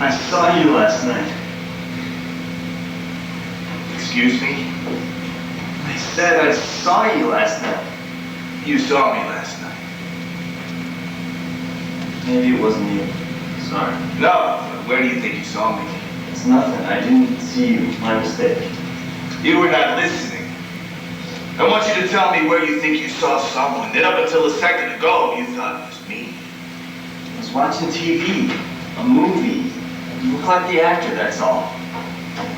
I saw you last night. Excuse me? I said I saw you last night. You saw me last night. Maybe it wasn't you. Sorry. No, where do you think you saw me? It's nothing. I didn't see you. My mistake. You were not listening. I want you to tell me where you think you saw someone. Then up until a second ago, you thought it was me. I was watching TV. A movie. You look like the actor, that's all.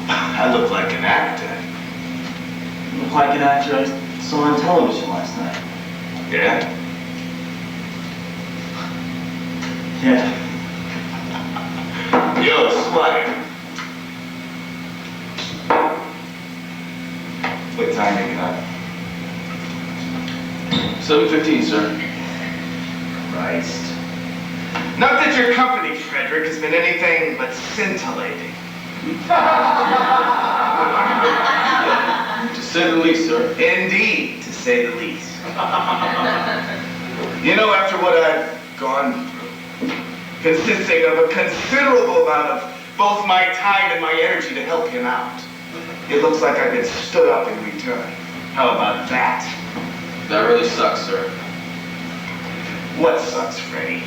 I look like an actor. You look like an actor I saw on television last night. Yeah? Yeah. You're a sweater. What time are you up? 7:15, sir. Christ. Not that your company, Frederick, has been anything but scintillating. To say the least, sir. Indeed, to say the least. You know, after what I've gone through, consisting of a considerable amount of both my time and my energy to help him out, it looks like I've been stood up in return. How about that? That really sucks, sir. What sucks, Freddie?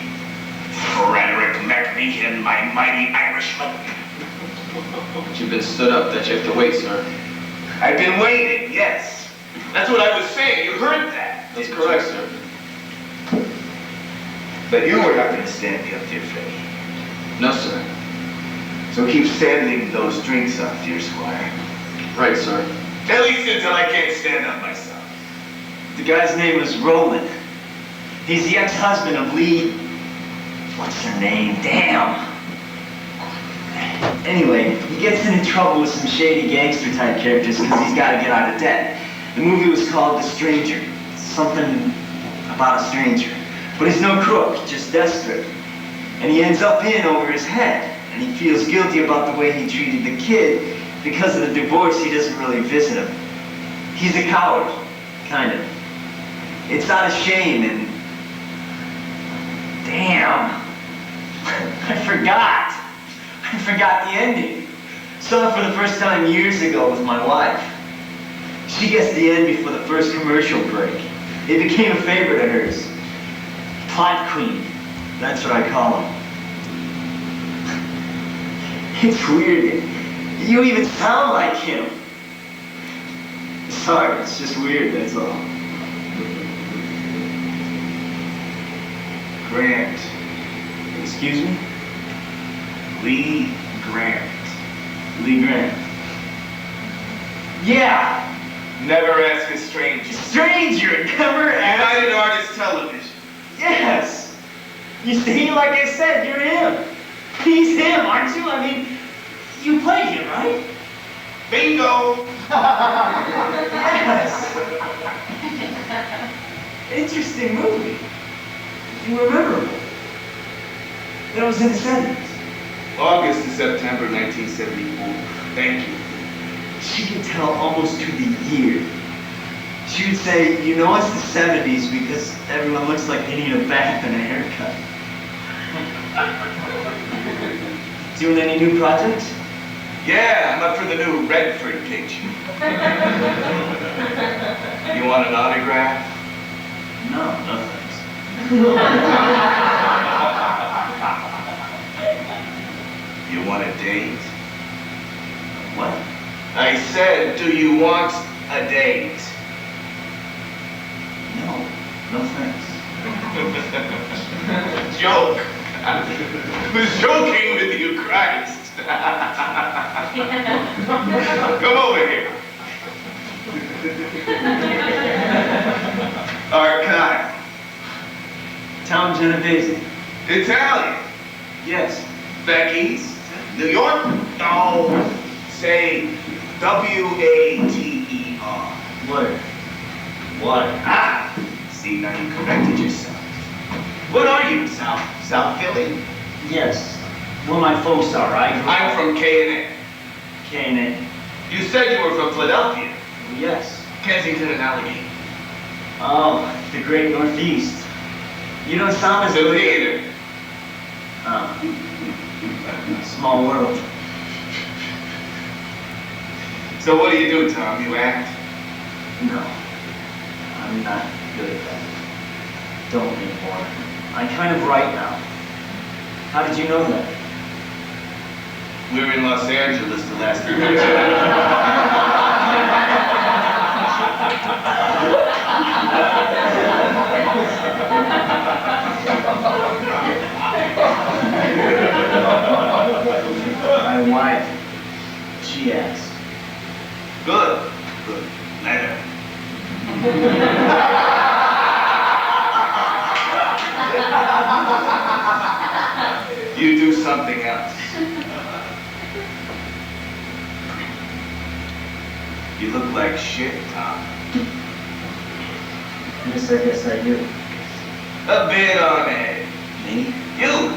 Frederick McMeehan, my mighty Irishman. But you've been stood up, that you have to wait, sir. I've been waiting, yes. That's what I was saying. You heard that. That's correct, sir. But you were not going to stand me up, dear Freddie. No, sir. So keep standing those drinks up, dear Squire. Right, sir. At least until I can't stand up myself. The guy's name was Roland. He's the ex-husband of Lee... What's her name? Damn! Anyway, he gets into trouble with some shady gangster-type characters because he's got to get out of debt. The movie was called The Stranger. Something about a stranger. But he's no crook, just desperate. And he ends up in over his head. And he feels guilty about the way he treated the kid. Because of the divorce, he doesn't really visit him. He's a coward, kind of. It's out of shame and... Damn! I forgot the ending. Saw it for the first time years ago with my wife. She gets the end before the first commercial break. It became a favorite of hers. Plot queen. That's what I call her. It's weird. You even sound like him. Sorry, it's just weird, that's all. Grant. Excuse me? Lee Grant. Lee Grant. Yeah! Never ask a stranger. Stranger, never ask. United Artists Television. Yes! You see, like I said, you're him. He's him, aren't you? I mean, you play him, right? Bingo! Yes! Interesting movie. You were memorable. That was in the 70s. August to September 1974. Thank you. She could tell almost to the year. She would say, you know it's the 70s because everyone looks like they need a bath and a haircut. Doing any new projects? Yeah, I'm up for the new Redford picture. You want an autograph? No, no thanks. You want a date? What? I said, do you want a date? No, no thanks. Joke. I was joking with you, Christ. Come over here. Archive. Tom Genovese. Italian. Yes. Becky's. New York? No. Say W-A-T-E-R. Water. Water. Ah. See, now you corrected yourself. What are you, South Philly? Yes. Well, my folks are, right? I'm from K&N. K&N. You said you were from Philadelphia. Yes. Kensington and Allegheny. Oh, the great Northeast. You don't sound as The good. theater. Oh. Small world. So what do, Tom? You act? No. I'm not good at that. Don't anymore. I kind of write now. How did you know that? We were in Los Angeles the last 3 weeks. My wife, she asked. Good. Good. Let her. You do something else. You look like shit, Tom. Yes, I guess I do. A bit on edge. Me? You.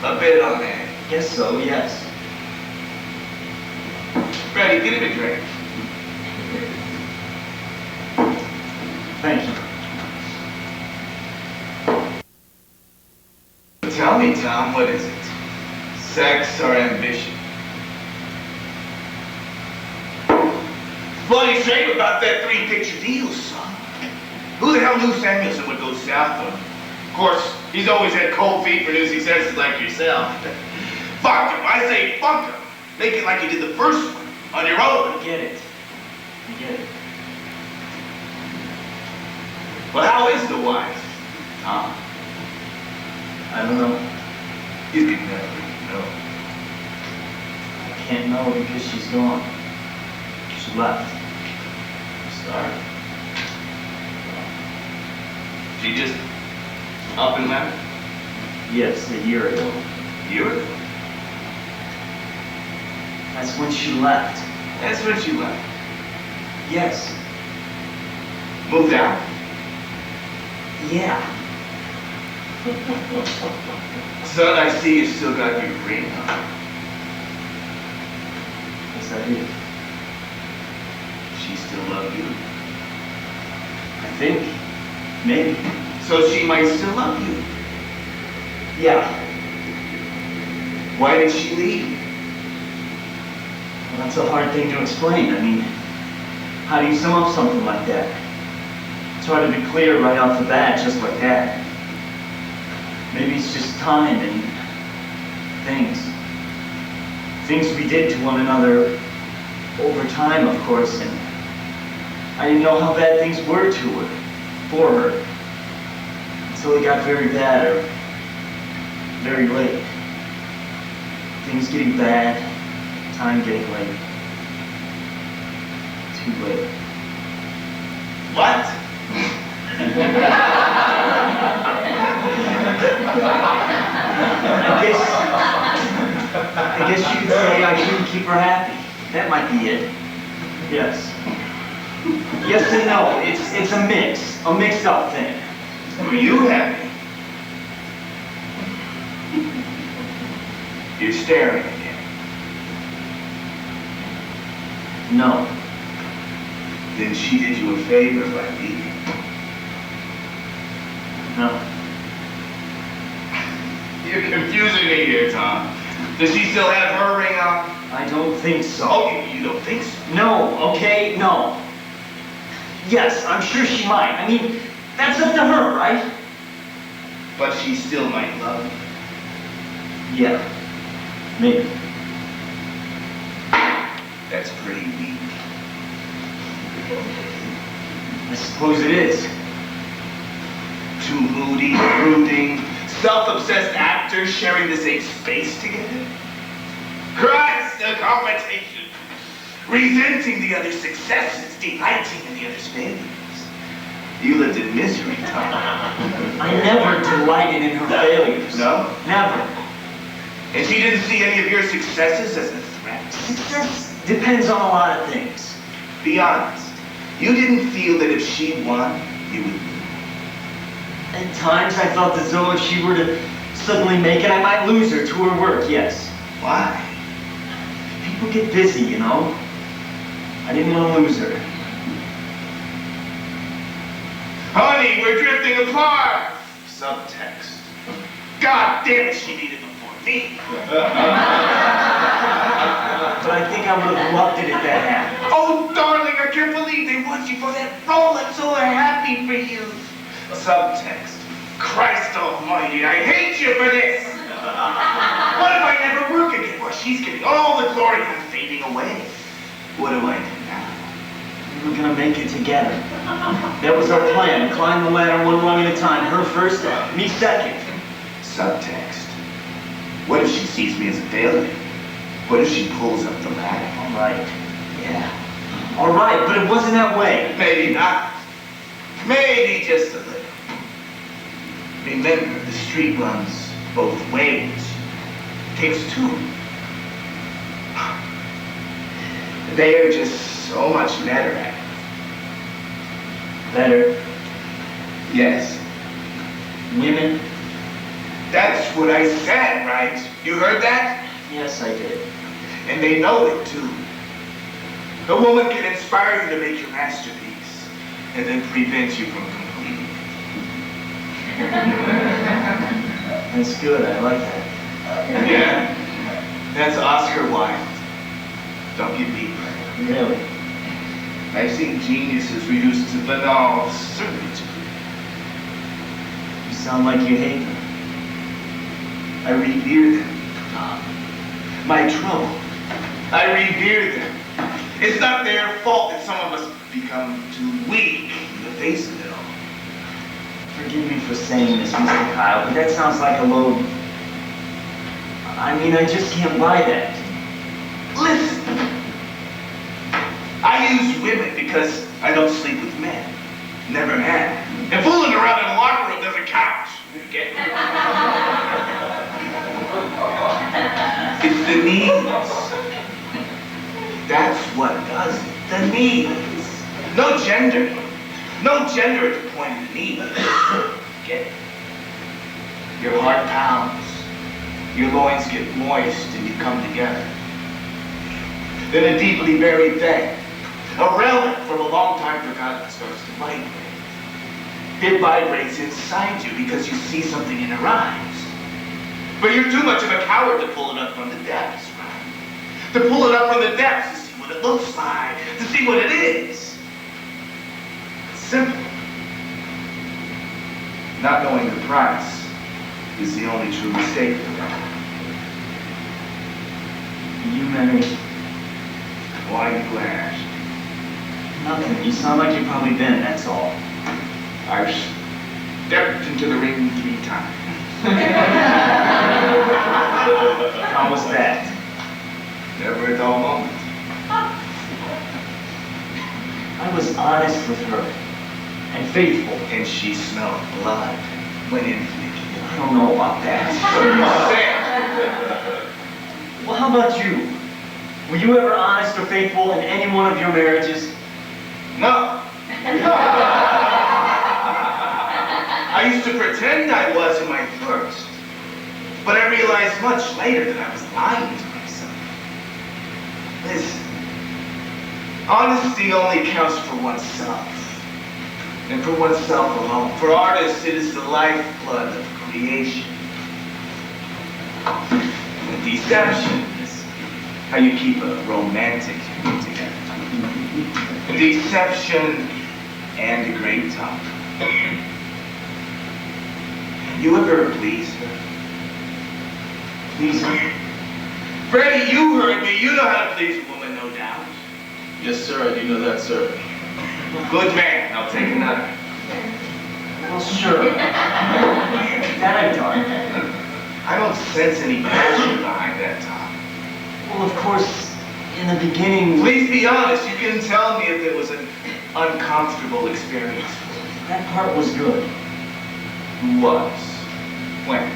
A bit on edge. Guess so, yes. Freddie, get him a drink. Thank you. Tell me, Tom, what is it? Sex or ambition? Bloody shame about that 3-picture deal, son. Who the hell knew Samuelson would go south on him? Of course, he's always had cold feet for new successes like yourself. Fuck him. I say fuck him. Make it like you did the first one, on your own. I get it. I get it. Well, how is the wife, Tom? I don't know. You can never know. I can't know because she's gone. She left. Sorry. She just up and left? Yes, a year ago. A year ago? That's when she left. That's when she left. Yes. Moved out? Yeah. Son, I see you still got your ring on. Yes, I do. She still love you? I think. Maybe. So she might still love you. Yeah. Why did she leave? Well, that's a hard thing to explain. I mean, how do you sum up something like that? It's hard to be clear right off the bat, just like that. Maybe it's just time and things. Things we did to one another over time, of course, and I didn't know how bad things were to her, for her, until it got very bad or very late. Things getting bad, time getting late. Too late. What? I guess you could say I shouldn't keep her happy. That might be it. Yes. Yes and no. It's a mixed up thing. Were you happy? You're staring again. No. Then she did you a favor by leaving. No. You're confusing me here, Tom. Does she still have her ring on? I don't think so. Oh, you don't think so? No, okay, no. Yes, I'm sure she might. I mean, that's up to her, right? But she still might love you. Yeah. Maybe. That's pretty weak. I suppose it is. Two moody, brooding, self-obsessed actors sharing the same space together? Christ, the competition! Resenting the other's successes, delighting in the other's failures. You lived in misery, Tom. I never delighted in her failures. No? Never. And she didn't see any of your successes as a threat? Success depends on a lot of things. Be honest. You didn't feel that if she won, you would lose. At times I felt as though if she were to suddenly make it, I might lose her to her work, yes. Why? People get busy, you know. I didn't want to lose her. Honey, we're drifting apart. Subtext. God damn it, she needed the force. me. But I think I would have loved it if that happened. Oh, darling, I can't believe they want you for that role. I'm so happy for you. Subtext. Christ almighty, I hate you for this. What if I never work again? Well, she's getting all the glory. I'm fading away. What do I do now? We were gonna make it together. That was our plan. Climb the ladder one rung at a time. Her first, me second. Subtext. What if she sees me as a failure? What if she pulls up the ladder? All right. Yeah. All right, but it wasn't that way. Maybe not. Maybe just a little. Remember, the street runs both ways. It takes two. They are just so much better at it. Better. Yes. Women? That's what I said, right? You heard that? Yes, I did. And they know it, too. A woman can inspire you to make your masterpiece and then prevent you from completing it. That's good. I like that. Yeah? That's Oscar Wilde. Don't get deep. Really? I've seen geniuses reduced to banal servitude. You sound like you hate them. I revere them. My trouble. I revere them. It's not their fault that some of us become too weak in the face of it all. Forgive me for saying this, Mr. Kyle, but that sounds like a load. I mean, I just can't buy that. Listen. I use women because I don't sleep with men. Never have. And fooling around in a locker room doesn't count. Get it? It's the needs. That's what does it. The needs. No gender. No gender at the point of the need. Get it? Your heart pounds. Your loins get moist and you come together. Then a deeply buried thing, a relic from a long time forgotten, starts to vibrate. It vibrates inside you because you see something in her eyes. But you're too much of a coward to pull it up from the depths, right? To pull it up from the depths, to see what it looks like, to see what it is. It's simple. Not knowing the price is the only true mistake for them. You married? Why are you glad? Nothing. You sound like you've probably been, that's all. I've stepped into the ring 3 times. How was that? Never a dull moment. I was honest with her. And faithful. And she smelled blood. Went in for me. I don't know about that. Well, how about you? Were you ever honest or faithful in any one of your marriages? No. I used to pretend I was in my first. But I realized much later that I was lying to myself. Listen. Honesty only counts for oneself. And for oneself alone. For artists, it is the lifeblood of creation. And deception is how you keep a romantic union together. Deception and a great tongue. You ever please her? Please her? Freddie, you heard me. You know how to please a woman, no doubt. Yes, sir, I do know that, sir. Good man. I'll take another. Well, sure. That I've done. I don't sense any passion behind that talk. Well, of course, in the beginning... Please be honest. You can tell me if it was an uncomfortable experience. That part was good. Was? When?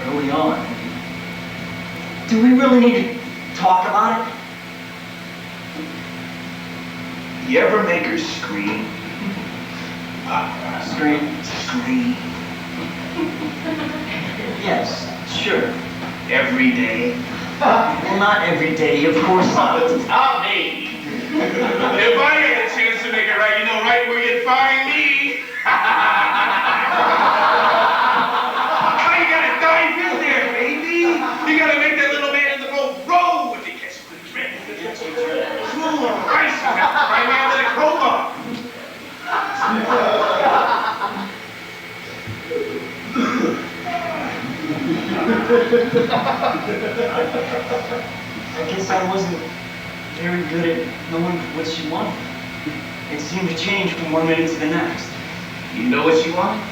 Early on. Do we really need to talk about it? You ever make her scream? Scream? Scream. Yes, sure. Every day? Well, not every day, of course not. Not me. If I had a chance to make it right, you know right where you'd find me. Why you gotta dive in there? I guess I wasn't very good at knowing what she wanted. It seemed to change from one minute to the next. You know what she wants?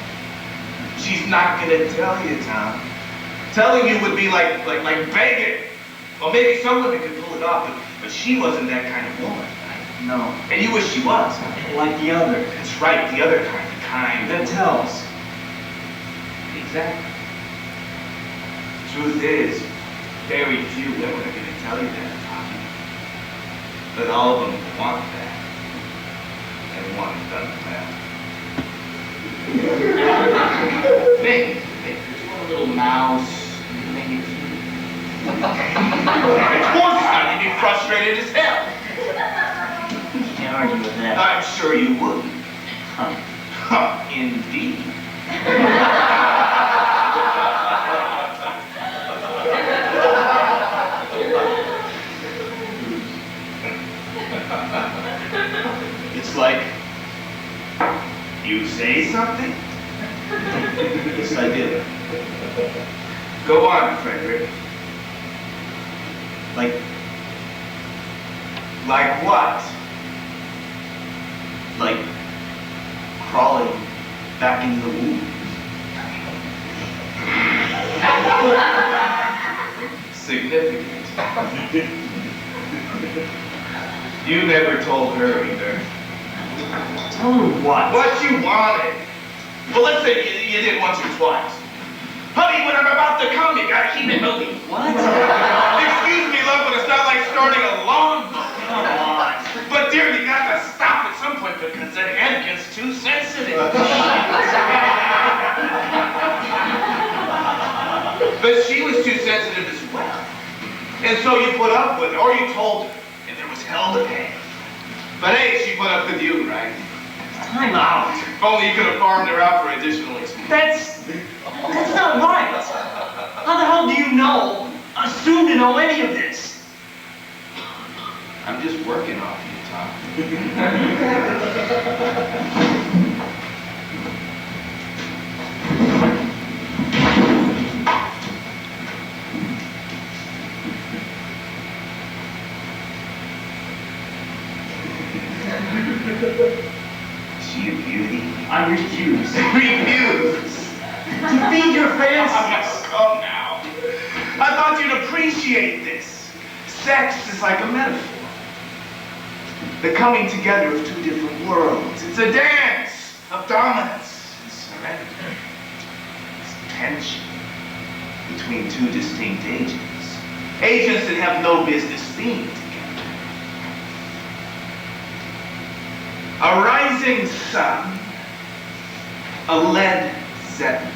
She's not gonna tell you, Tom. Telling you would be like begging. Well, maybe some women could pull it off, but she wasn't that kind of woman. No. And you wish she was. Like the other. That's right, the other kind, the kind That tells. Exactly. Truth is, very few women are gonna tell you that, Tom. But all of them want that. And want it done well. Think, you want a little mouse, make it cute. Of course not, you'd be frustrated as hell. Can't argue with that. I'm sure you wouldn't. Huh. Indeed. It's like, you say something? Yes, I do. Go on, Frederick. Like what? like crawling back into the womb. Significant. You never told her either. Tell me what? What you wanted. Well, let's say you did once or twice. Honey, when I'm about to come, you gotta keep it moving. What? Excuse me, love, but it's not like starting a lawnmower. Come on. But dear, you gotta stop at some point because the head gets too sensitive. But she was too sensitive as well. And so you put up with it, or you told her, and there was hell to pay. But hey, she put up with you, right? Time out. If only you could have farmed her out for additional expense. That's not right. How the hell do you know, assume to know any of this? I'm just working off you, Tom. She a beauty? I refuse. Refuse! To feed your fancies. Come now. I thought you'd appreciate this. Sex is like a metaphor. The coming together of two different worlds. It's a dance of dominance and surrender. It's tension between two distinct agents. Agents that have no business being together. A rising sun, a Led Zeppelin.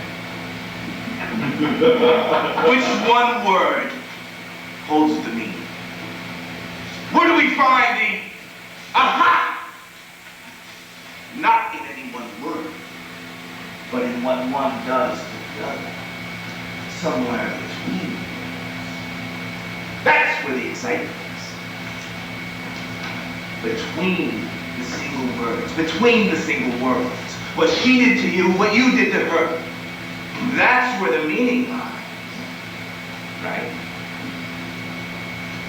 Which one word holds the meaning? Where do we find the aha? Not in any one word, but in what one does to the other. Somewhere between. That's where the excitement is. Between the single words, between the single worlds. What she did to you, what you did to her. That's where the meaning lies. Right?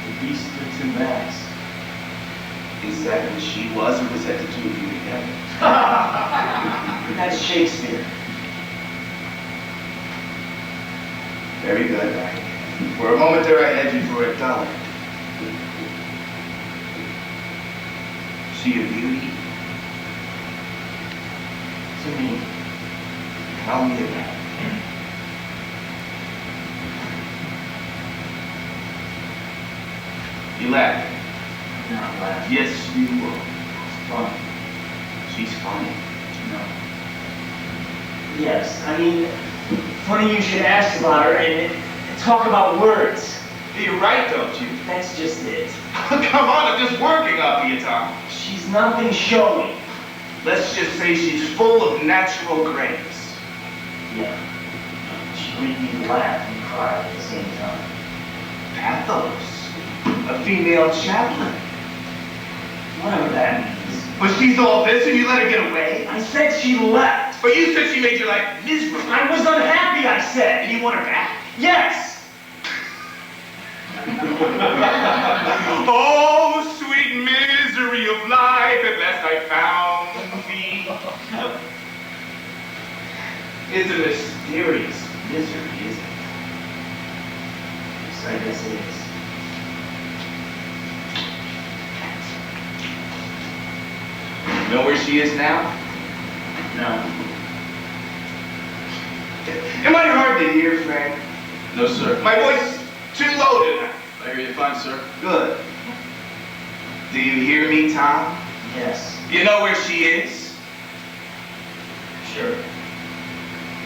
The beast of the two backs. Is that what she was, or was that the two of you together? That's Shakespeare. Very good. For a moment there, I had you for a dollar. She a beauty? To me. Tell me about it. You laugh. Not laughing. Yes, you will. It's fun. She's funny. No. Yes, I mean, funny you should ask about her and talk about words. You're right, don't you? That's just it. Come on, I'm just working off of you, Tom. She's nothing showy. Let's just say she's full of natural grace. Yeah. She made me laugh and cry at the same time. Pathos. A female chaplain. Whatever that means. But she's all this and you let her get away? I said she left. But you said she made your life miserable. I was unhappy, I said. And you want her back? Yes! Oh, sweet misery of life, at last I found thee. It's a mysterious misery, isn't it? Yes, I guess it is. Know where she is now? No. Am I hard to hear, Frank? No, sir. My voice too low tonight. I hear you fine, sir. Good. Do you hear me, Tom? Yes. You know where she is? Sure.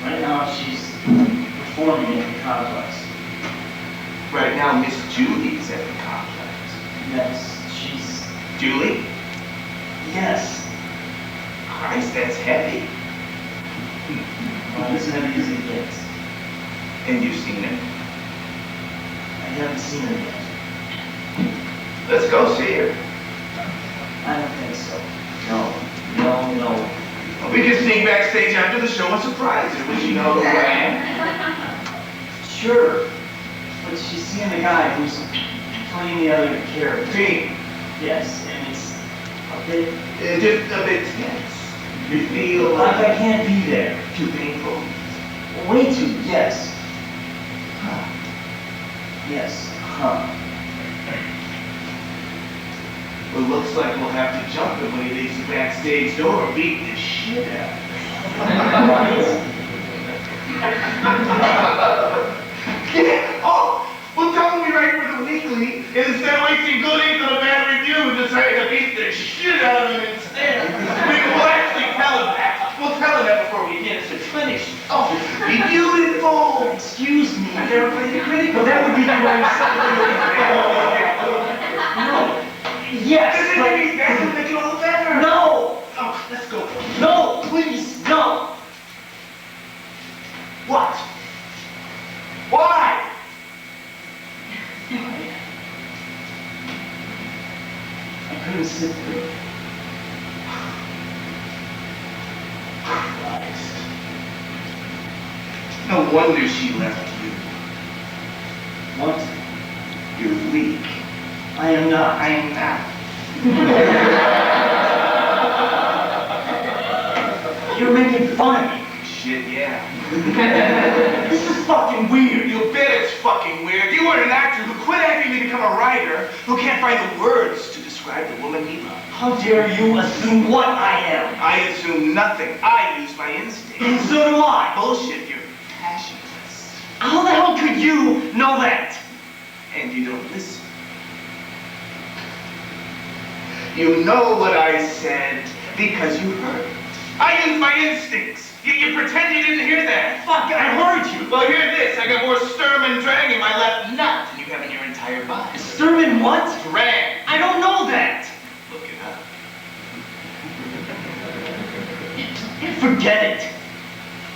Right now she's performing at the complex. Right now, Miss Julie's at the complex. Yes, she's... Julie? Yes. Christ, that's heavy. Well, as heavy as it gets. And you've seen it? I haven't seen her yet. Let's go see her. I don't think so. No. Well, we can sneak backstage after the show and surprise her. Would you know who I am? Sure. But she's seeing the guy who's playing the other character. Pete. Yes, and it's a bit... Just a bit tense. You feel like I can't be there. Too painful. Way too, yes. Huh. Yes, huh. Well, looks like we'll have to jump him when he leaves the backstage door and beat the shit out of him. Yeah! Oh! Well, tell him we write for the weekly, and instead of wasting good ink on a bad review, decide to beat the shit out of him instead. We'll actually tell him that. We'll tell him that before we get to finish. Oh, be beautiful! Excuse me. I never played the critical. Well, that would be the way No. Yes, That would make it all better. No! Oh, let's go. No, please, no! What? Why? I couldn't sit through it. Christ. No wonder she left you. What? You're weak. I am not. I am not. You're making fun of me. Shit, yeah. This is fucking weird. You bet it's fucking weird. You are an actor who quit acting to become a writer who can't find the words to describe the woman he loves. How dare you assume what I am? I assume nothing. I use my instinct. And so do I. Bullshit, you're passionless. How the hell could you know that? And you don't listen. You know what I said because you heard it. I use my instincts. You pretend you didn't hear that. Fuck, I heard you. Well, hear this. I got more Sturm and Drang in my left nut than you have in your entire body. Sturm what? Drang. I don't know that. Look it up. Forget it.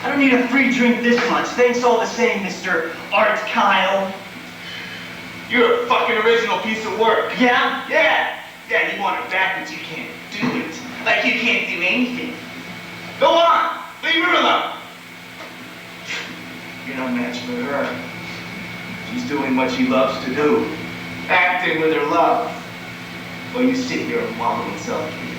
I don't need a free drink this much. Thanks all the same, Mr. Art Kyle. You're a fucking original piece of work. Yeah? Yeah, you want it back, but you can't do it. Like you can't do anything. Go on. Leave her alone. You're no match for her. She's doing what she loves to do. Acting with her love. While you sit here and wallow in self-pity.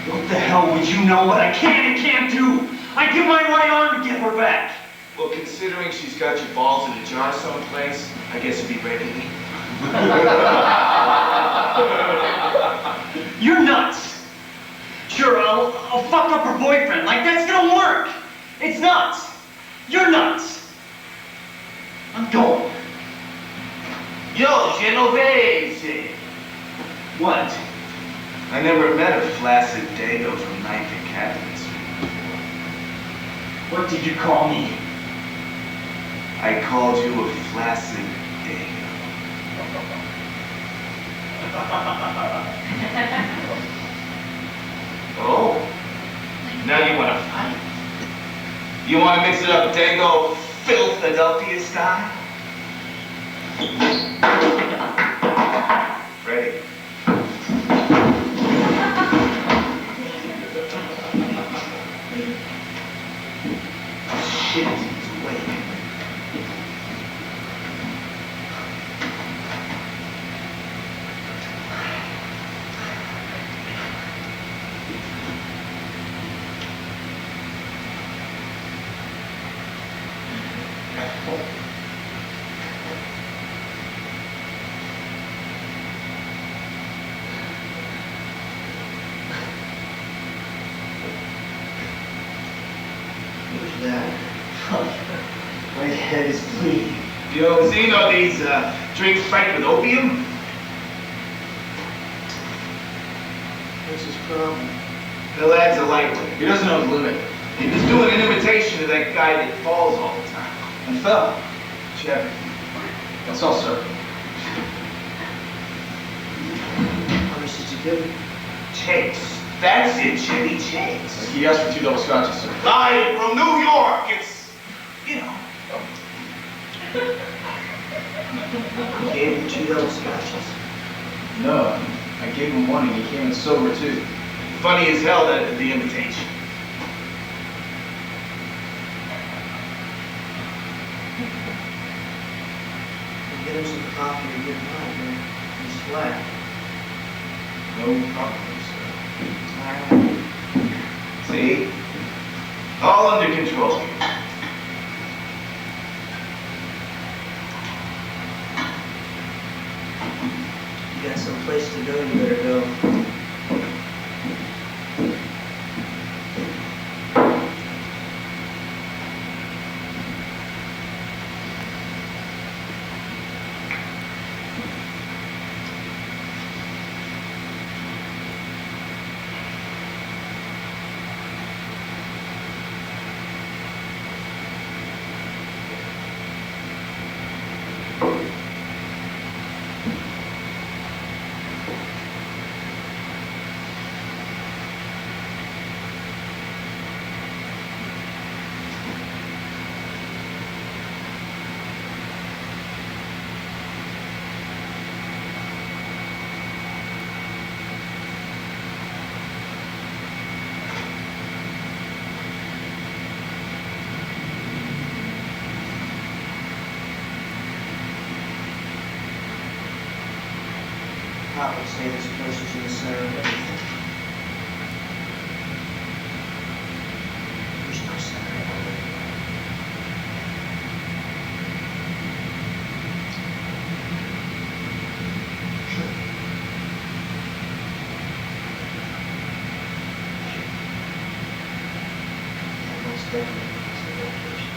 What the hell would you know what I can and can't do? I give my right arm to get her back. Well, considering she's got your balls in a jar someplace, I guess you'll be ready. You're nuts. Sure, I'll fuck up her boyfriend. Like, that's gonna work. It's nuts. You're nuts. I'm going. Yo, Genovese. What? I never met a flaccid dago from 9th and Captain Street. What did you call me? I called you a flaccid dago. Oh, now you want to fight? You want to mix it up Dago Philadelphia style? Ready? Shit, he's awake. Who's that? My head is bleeding. You know these drinks spiked with opium? What's his problem? The lad's a lightweight. He doesn't know his limit. He was doing an imitation of that guy that falls all the time. And fell. Chevy. That's all, sir. How much did you give him? Chase. That's it, Chevy Chase. He asked for 2 double scotches, sir. I'm from New York. It's, you know. You gave him 2 double scotches. No, I gave him 1 and he came in sober too. Funny as hell, that the invitation. Get him some coffee or get him out, man. He's flat. No problem, sir. See? All under control. You got some place to go, you better go. Pop would say this place is in the center of everything. There's no center of everything. Yeah, most definitely is the location.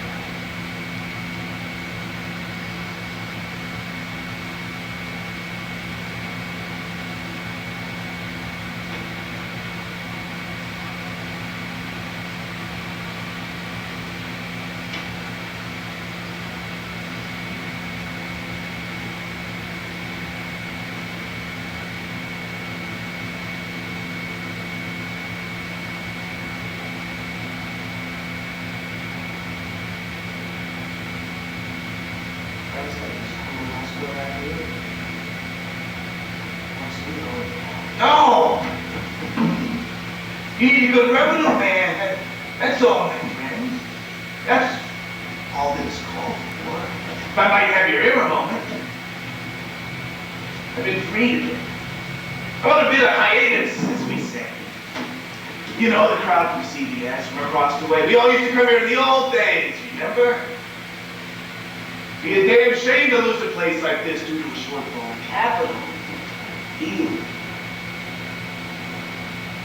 No! You need a good revenue, man. That's all, my friend. That's all this called for. If I might have your ear a moment. I've been freed again. I want a bit of hiatus, as we say. You know the crowd from CBS from across the way. We all used to come here in the old days, remember? Be a damn shame to lose a place like this due to a shortfall in capital. You.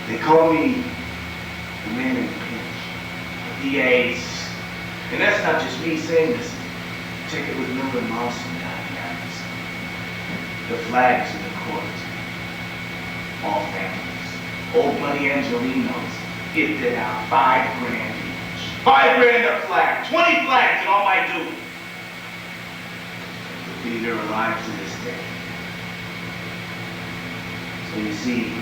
They call me the man in the pinch. The ace. And that's not just me saying this. Check it with Miller and Lawson down here. The flags of the court. All families. Old money Angelinos. It did out $5 grand each. $5 grand a flag. 20 flags and all my due. The leader alive to this day. So you see,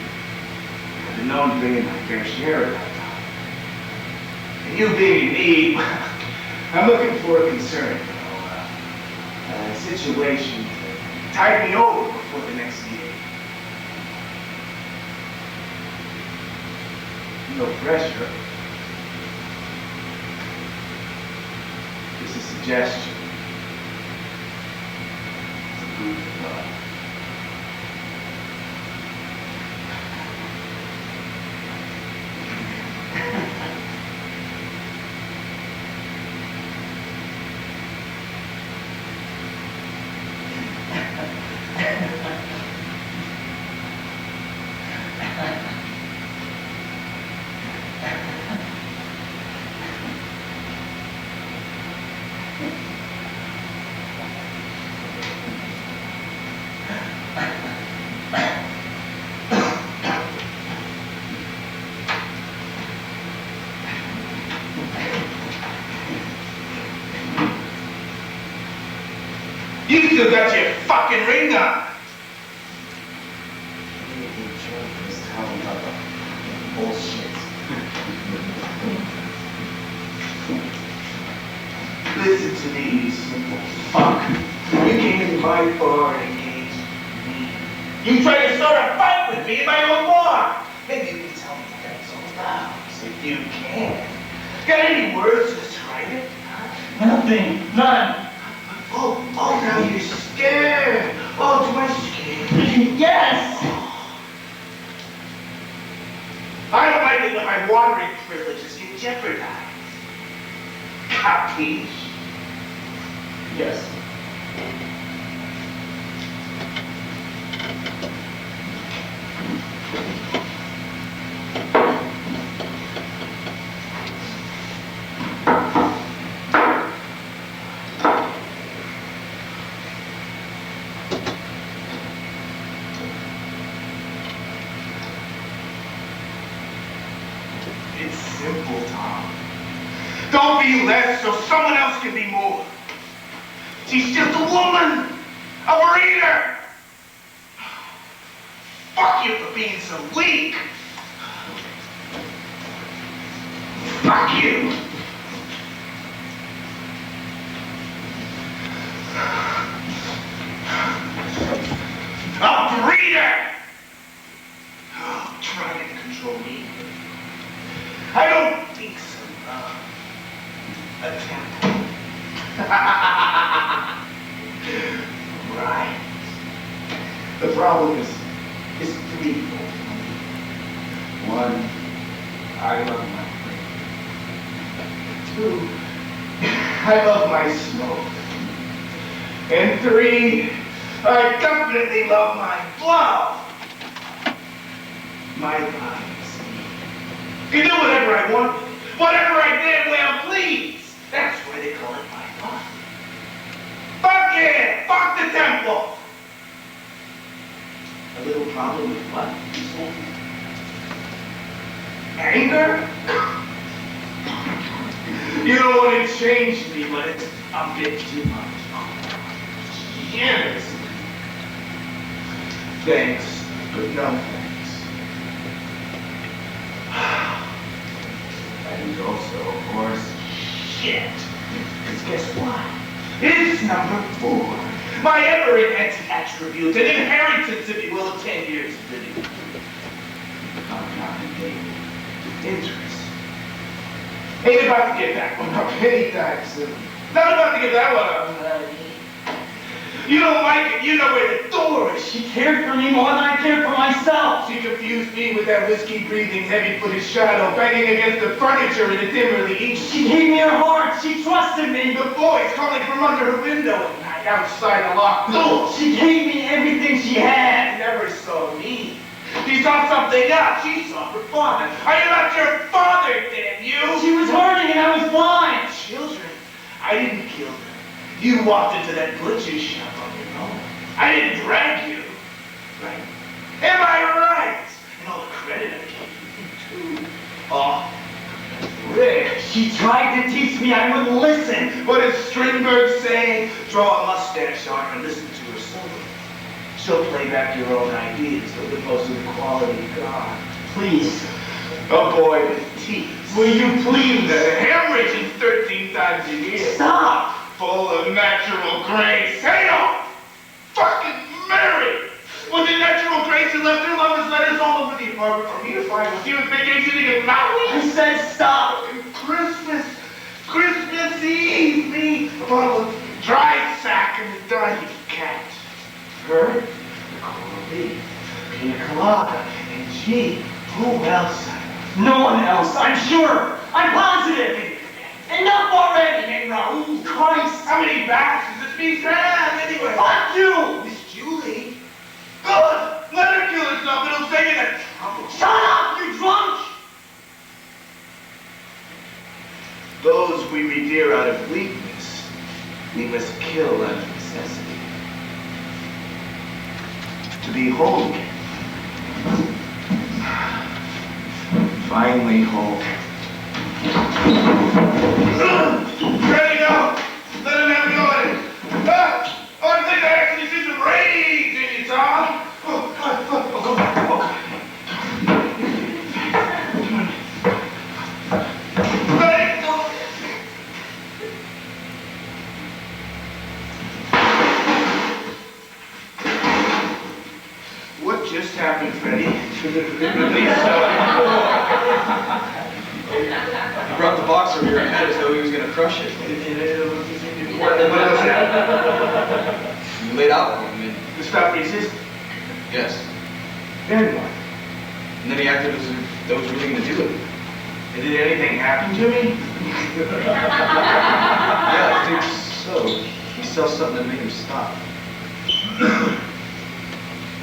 I've been known to bring in my fair share of that time. And you being in need, I'm looking for a concern, a situation to tide me over before the next game. No pressure. Just a suggestion. It's a food for thought. You still got your fucking ring on. Bullshit. Listen to me, you simple fuck. You came into my bar and engaged me. You tried to start a fight with me in my own bar. Maybe you can tell me what that's all about. If you can. Got any words to describe it? Huh? Nothing. None. Oh, now you're scared. Oh, do I scare you? Yes! I don't like it when my wandering privileges get jeopardized. Capiche? Yes. It's simple, Tom. Don't be less so someone else can be more. She's just a woman, a reader. Fuck you for being so weak. Fuck you. A breeder. Oh, trying to control me. I don't think so. Attempt. Right. The problem is threefold. One, I love my friend. Two, I love my smoke. And three, I definitely love my blow. My body is me. You do whatever I want, whatever I damn well please. That's why they call it my body. Fuck yeah! Fuck the temple! A little problem with what? Anger? You don't want to change me, but it's a bit too much. Yes. Thanks, but no thanks. And also, of course, shit. Because guess what? It's number 4. My ever-enhancing attribute, an inheritance, if you will, of 10 years of living. Compounding daily interest. Ain't about to get that one up anytime soon. Not about to get that one up, honey. You don't like it, you know where the door is. She cared for me more than I cared for myself. She confused me with that whiskey-breathing, heavy-footed shadow banging against the furniture in a dimly east. She gave me her heart. She trusted me. The boys calling from under her window at night outside the locked door. She gave me everything she had. Never saw me. She saw something else. She saw her father. Are you not your father, damn you? She was hurting and I was blind. Children, I didn't kill them. You walked into that butcher shop on your own. I didn't drag you. Right? Am I right? And all the credit I gave you, too. Oh, Rick. She tried to teach me. I wouldn't listen. What does Strindberg say? Draw a mustache on her and listen to her solo. She'll play back your own ideas as opposed to the quality of God. Please. A boy with teeth. Will you please? Hemorrhaging 13 times a year. Stop. Full of natural grace. Hey, no! Fucking Mary! Was it natural grace who left her lovers' letters all over the apartment for me to find when she was vacationing in Maui? I said stop. Christmas Eve, me, a bottle of dried sack and a dying cat. Her, the coral leaf, pina colada, and gee, who else? No one else. I'm sure. I'm positive. Enough already. Hey, Raoul. Christ. How many backs does this piece have, anyway? Fuck you. Miss Julie. Good. Let her kill herself. It'll save you that trouble. Shut up, you drunk. Those we revere out of weakness, we must kill out of necessity. To be whole again. Finally whole. Ready, go! Let him have the order! On He brought the box over your head as though he was going to crush it. What was that? You laid out on him and... You stopped resisting. Yes. Then what? And then he acted as if that was really going to do it. And did anything happen to me? Yeah, I think so. He saw something that made him stop.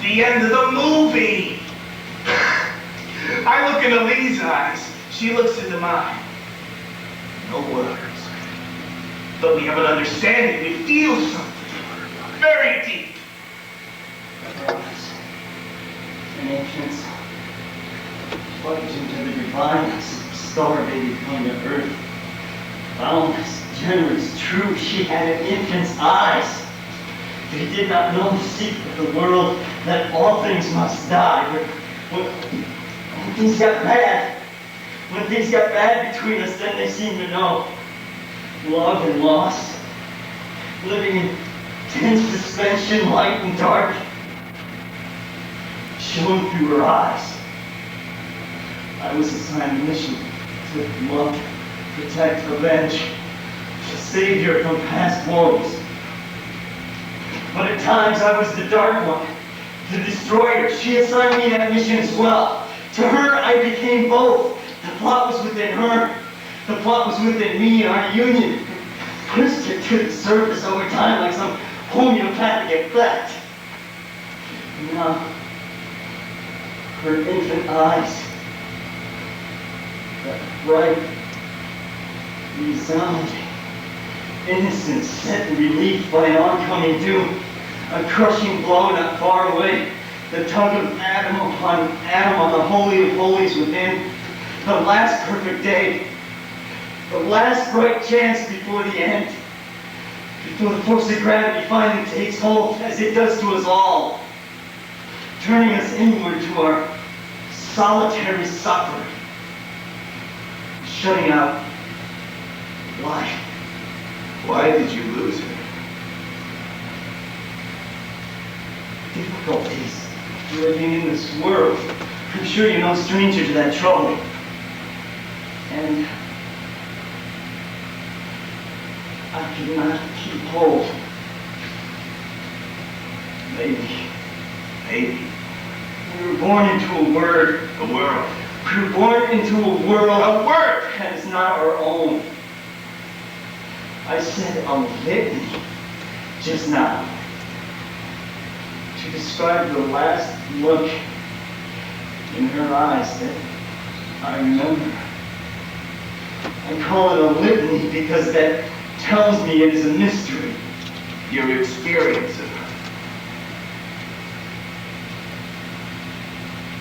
The end of the movie! I look into Lee's eyes. She looks into mine. No words. But we have an understanding. We feel something. Very deep. An entrance plunged into the divine, star-baby come to earth. Boundless, generous, true, she had an infant's eyes. They did not know the secret of the world, that all things must die. When things got bad, between us, then they seemed to know love and loss, living in tense suspension, light and dark, shone through her eyes. I was assigned a mission to love, protect, avenge, a savior from past woes. But at times I was the dark one, the destroyer. She assigned me that mission as well. To her I became both. The plot was within her. The plot was within me. Our union pushed it to the surface over time like some homeopathic effect. And now, her infant eyes, that bright, resounding innocence set in relief by an oncoming doom, a crushing blow not far away, the tug of atom upon atom on the holy of holies within, the last perfect day, the last bright chance before the end, before the force of gravity finally takes hold, as it does to us all, turning us inward to our solitary suffering, shutting out life. Why did you lose her? Difficulties living in this world. I'm sure you're no stranger to that trouble. And I could not keep hold. Maybe. We were born into a word. A world. We were born into a world. A word! That is not our own. I said a litany just now to describe the last look in her eyes that I remember. I call it a litany because that tells me it is a mystery. Your experience of her.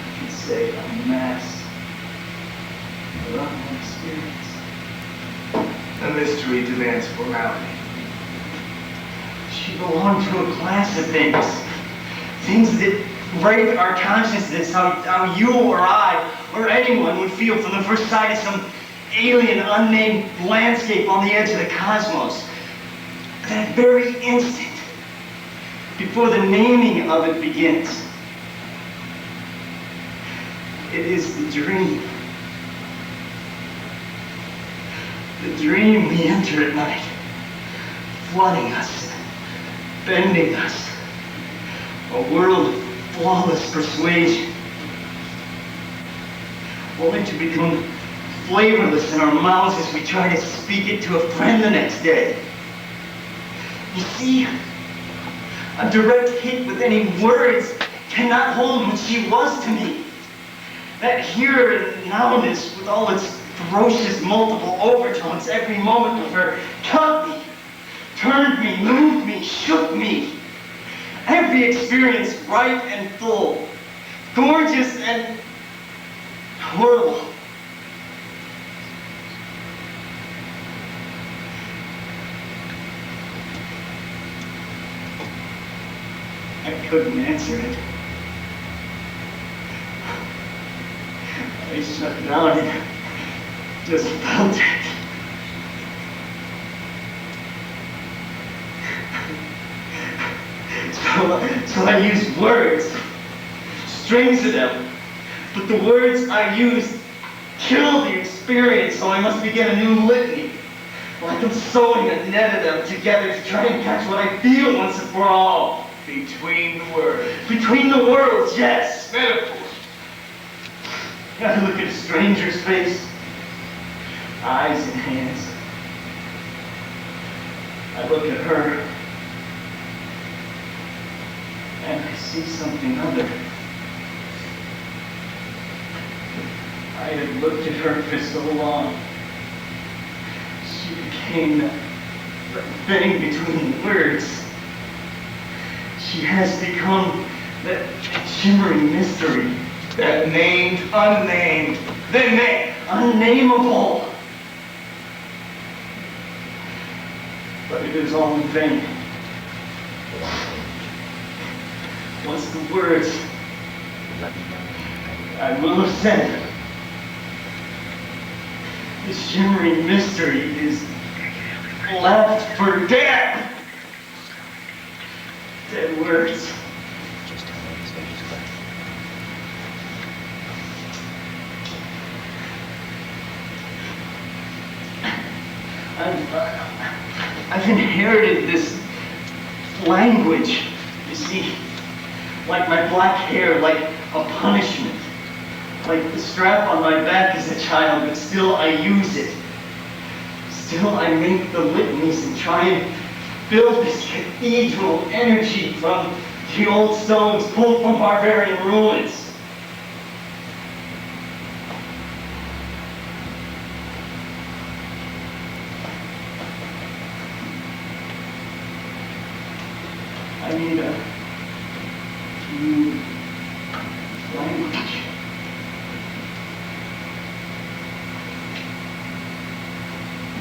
I can say a mass around my experience. A mystery demands formality. She belonged to a class of things. Things that rape our consciousness, how you or I or anyone would feel from the first sight of some alien, unnamed landscape on the edge of the cosmos. That very instant, before the naming of it begins. It is the dream. The dream we enter at night, flooding us, bending us. A world of flawless persuasion, only to become flavorless in our mouths as we try to speak it to a friend the next day. You see, a direct hit with any words cannot hold what she was to me. That here and nowness with all its ferocious multiple overtones, every moment of her caught me, turned me, moved me, shook me. Every experience bright and full, gorgeous and horrible. I couldn't answer it. I shut down and just felt it. So I used words, strings of them, But the words I used kill the experience, so I must begin a new litany. Like I'm sewing a net of them together to try and catch what I feel once and for all. Between the words. Between the worlds, yes. Metaphor. I look at a stranger's face, eyes and hands. I look at her, and I see something other. I had looked at her for so long. She became the thing between the words. She has become that shimmering mystery. That named, unnamed, then named. Unnameable. But it is all in vain. Once the words I will have said, the shimmering mystery is left for dead. Dead words. I've inherited this language, you see, like my black hair, like a punishment, like the strap on my back as a child, but still I use it. Still I make the litanies and try and build this cathedral energy from the old stones pulled from barbarian ruins. I need a new language.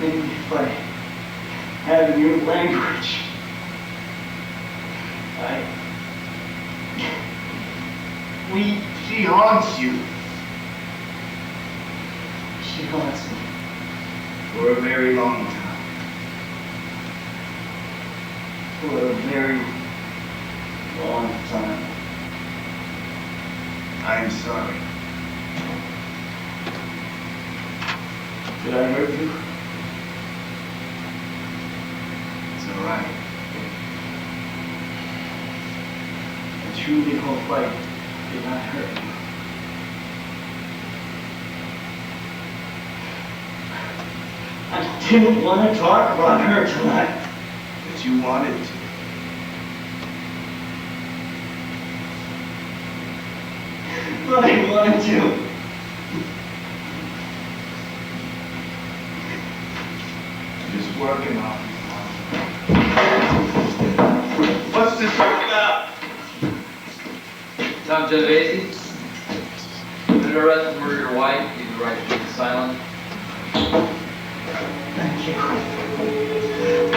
Maybe if I had a new language, She haunts you. She haunts me. For a very long time. For a very long time. I'm sorry. Did I hurt you? It's all right. I truly hope I did not hurt you. I didn't want to talk about her tonight. But you wanted to. But I wanted to. Just working on it. What's this all about? Tom Desiderio, under arrest for murder your wife, you have the right to keep silent. Thank you.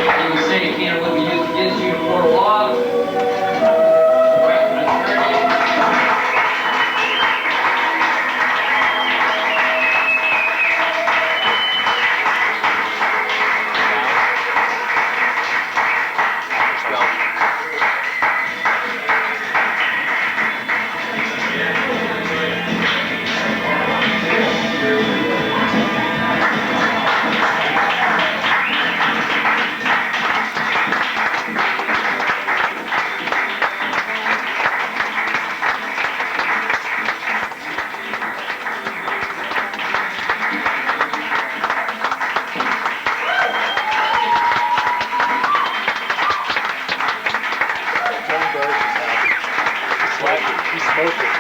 You will say you can't will be used against you in court of law. Right, an attorney. John Burrish is happy. He's smoking.